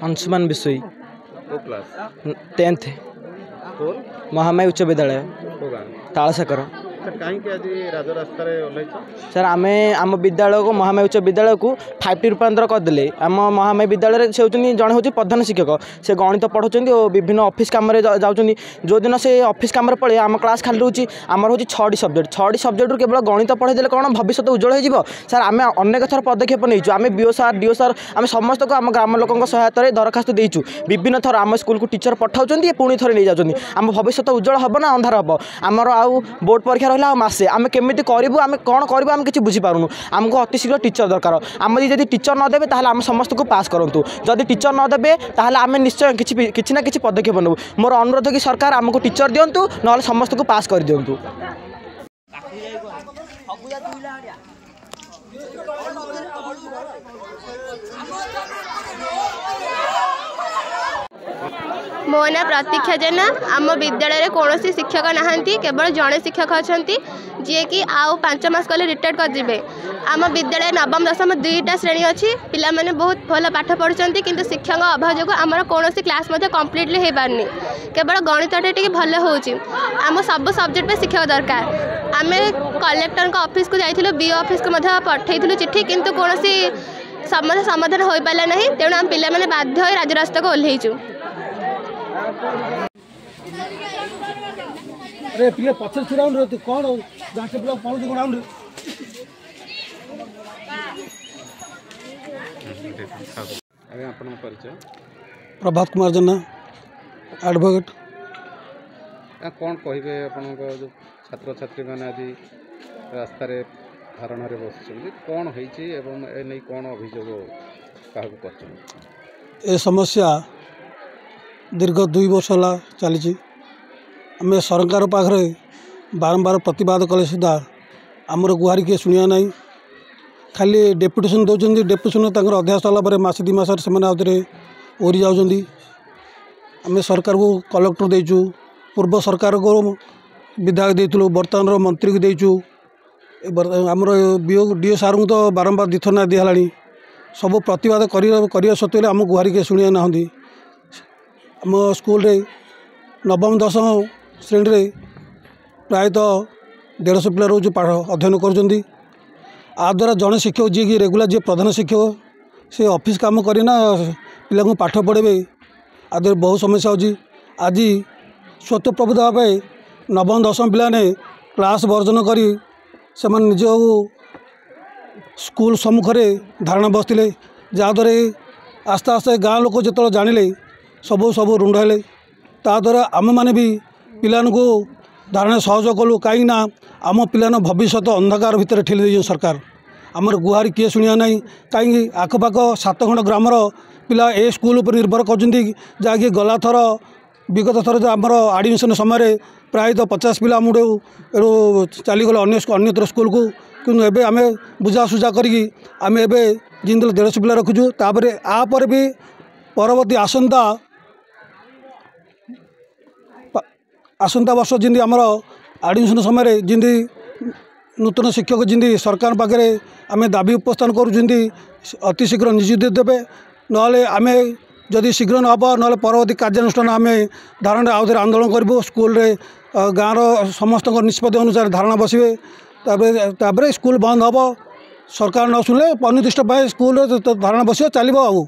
Anshuman Bisoi class 10th Mahamai उच्च विद्यालय तालसाकर। कहीं आज राजरास्ता सर आम आम विद्यालय को महामाई उच्च विद्यालय को 5T रूपांतर करदे। आम महामाई विद्यालय से होती जड़े हूँ प्रधान शिक्षक से गणित पढ़ाऊँ और विभिन्न ऑफिस कम जाऊँगी। जो दिन से ऑफिस कम पड़े आम क्लास खाली रोचे आमर हूँ 6टी सब्जेक्ट रू केवल गणित पढ़ाई कौन भविष्य उज्जवल हो। सर आम अनेक थर पदक्षेप नहीं आम बीओ सार डीओ सार आम समस्त को आम ग्राम लोकों सहायता दरखास्त देचु। विभिन्न थर आम स्कूल को टीचर पठाऊँ पुणी थे नहीं जाऊँ। आम भविष्य उज्जवल हम ना अंधार हम। आमर आउ बोर्ड परीक्षा रहा मसे आम केमी करूँ आम कौन करूँ आम किसी बुझीपारूँ। आमको अति शीघ्र टीचर दरकार। आम जब टीचर नदेवे ताल आम समस्त को पास करूँ। जदि टीचर नदेवे ताल आम निश्चय किसी ना किसी पदक्षेप नबू। मोर अनुरोध कि सरकार आमको टीचर दिंतु ना समस्त को पास कर दिंतु। मो ना प्रतीक्षा जेना। आम विद्यालय कौन शिक्षक नहांती केवल जड़े शिक्षक अच्छा जी कि आउ 5 मास कले रिटायर्ड करदे। आम विद्यालय नवम दशम 2टा श्रेणी अच्छी पिला माने बहुत भल पाठ पढ़ुंट किंतु शिक्षक अभाव जो आमर कौन क्लास कम्प्लीटली हो पारनी। केवल गणितटे टी भल होम सब सब्जेक्ट में शिक्षक दरकार। आम कलेक्टर ऑफिस को जाइलु बीओ ऑफिस को पठेलु चिट्ठी किंतु कौन समस्या समाधान हो पारा ना। तेणु आम पिला माने बाध्य हो राजरास्ता को ओह्लैचु। अरे पिले पछे छुराउन रे तू कोन गांठे पिला कोन तू कोन अरे आपन परिचय प्रभात कुमार जेना एडवोकेट। कौन कहे आपण जो छात्र छात्री मैंने आज रास्ता धारणा बस कौन होई कौन अभियोग ए समस्या दीर्घ 2 वर्ष है चली। आम सरकार पाखे बारंबार प्रतिवाद कले सुधा आमर गुहारी किए शुणा ना। खाली डेपुटेसन दौरान डेपुटेसन अध्याय सरला मस 2 मास से ओरी जाऊँगी। आम सरकार को कलेक्टर देचु पूर्व सरकार को विधायक देलु बर्तमान मंत्री को देचु। आमर बीओ डीओ सार को तो बारंबार 2 थर ना दिहला। सब प्रतिवाद करने सत्वे आम गुहारी किए शुणा ना। आम स्कूल रे नवम दशम श्रेणी रे प्रायतः 150 पिला रोज पाठ अध्ययन करुँच। आ द्वारा जड़े शिक्षक जी कि रेगुलर जी प्रधान शिक्षक से ऑफिस काम करना पिला को पाठ पढ़े आ द्वारा बहुत समस्या होची। आज स्वतः प्रबुद्ध भाव नवम दशम पिला ने क्लास वर्जन करी से निज स्कूल सम्मुख में धारणा बसते जहाँद्वारा आस्ते आस्ते गाँ लोक जो जानिले सब सब रुंड है। ताद्वारा आम मैंने भी पिलान को धारणा सहयोग कलु कहीं आम पिलान भविष्य अंधकार भितर ठेली दे सरकार। आमर गुहारी किए शुणा ना कहीं आखपाख 7 खंड ग्रामर पिला ए स्कूल पर निर्भर कर जहाँकि गला थर विगत थर जो आमर एडमिशन समय प्रायतः 50 पिला मुझे एणु चलीगले अन्यत्र स्कूल को किंतु एबे आम बुझासुझा करी आम एबे जिंदल 150 पिला रखुचु। तापर आपर भी परवर्ती आसंता वर्ष जिंदी आमर एडमिशन समय जिंदी नूतन शिक्षक जिंदी सरकार पाखे आम दाबी उपस्थान करुँच अति शीघ्र नियुक्ति देवे ना आम जदि शीघ्र न हम ना परवर्ती कार्यानुष्ठान आम धारणा आउ थे आंदोलन करूँ। स्कूल रे गाँव समस्त निष्पत्ति अनुसार धारणा बसवे तापर स्कूल बंद हम सरकार न शुणिले अनिर्दिष्ट स्कूल धारणा बस चलो।